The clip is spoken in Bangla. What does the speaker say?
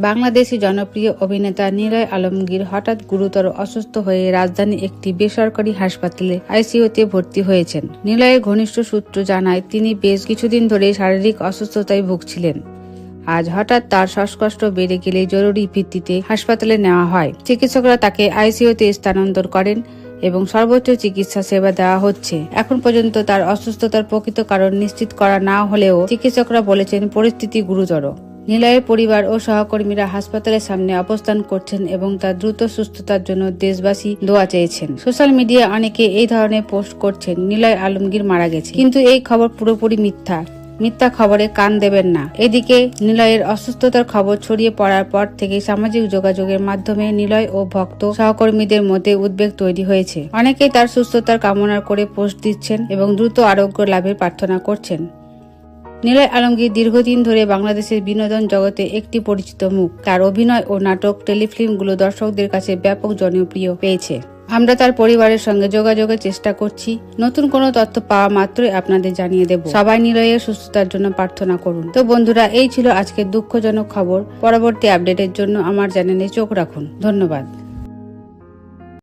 বাংলাদেশি জনপ্রিয় অভিনেতা নিলয় আলমগীর হঠাৎ গুরুতর অসুস্থ হয়ে রাজধানীর একটি বেসরকারি হাসপাতালে আইসিইউতে ভর্তি হয়েছেন। নিলয়ের ঘনিষ্ঠ সূত্র জানায়, তিনি বেশ কিছুদিন ধরে শারীরিক অসুস্থতায় ভুগছিলেন। আজ হঠাৎ তার শ্বাসকষ্ট বেড়ে গেলে জরুরি ভিত্তিতে হাসপাতালে নেওয়া হয়। চিকিৎসকরা তাকে আইসিইউতে স্থানান্তর করেন এবং সর্বোচ্চ চিকিৎসা সেবা দেওয়া হচ্ছে। এখন পর্যন্ত তার অসুস্থতার প্রকৃত কারণ নিশ্চিত করা না হলেও চিকিৎসকরা বলেছেন পরিস্থিতি গুরুতর। নিলয়ের পরিবার ও সহকর্মীরা হাসপাতালের সামনে অবস্থান করছেন এবং তার দ্রুত সুস্থতার জন্য দেশবাসী দোয়া চেয়েছেন। সোশ্যাল মিডিয়ায় অনেকে এই ধরনের পোস্ট করছেন, নিলয় আলমগীর মারা গেছে, কিন্তু এই খবর পুরোপুরি মিথ্যা খবরে কান দেবেন না। এদিকে নিলয়ের অসুস্থতার খবর ছড়িয়ে পড়ার পর থেকে সামাজিক যোগাযোগের মাধ্যমে নিলয় ও ভক্ত সহকর্মীদের মধ্যে উদ্বেগ তৈরি হয়েছে। অনেকেই তার সুস্থতার কামনা করে পোস্ট দিচ্ছেন এবং দ্রুত আরোগ্য লাভের প্রার্থনা করছেন। নিলয় আলমগীর দীর্ঘদিন ধরে বাংলাদেশের বিনোদন জগতে একটি পরিচিত মুখ। তার অভিনয় ও নাটক, টেলিফিল্মগুলো দর্শকদের কাছে ব্যাপক জনপ্রিয় পেয়েছে। আমরা তার পরিবারের সঙ্গে যোগাযোগের চেষ্টা করছি। নতুন কোনো তথ্য পাওয়া মাত্রই আপনাদের জানিয়ে দেব। সবাই নিলয়ের সুস্থতার জন্য প্রার্থনা করুন। তো বন্ধুরা, এই ছিল আজকের দুঃখজনক খবর। পরবর্তী আপডেটের জন্য আমার চ্যানেলে চোখ রাখুন। ধন্যবাদ।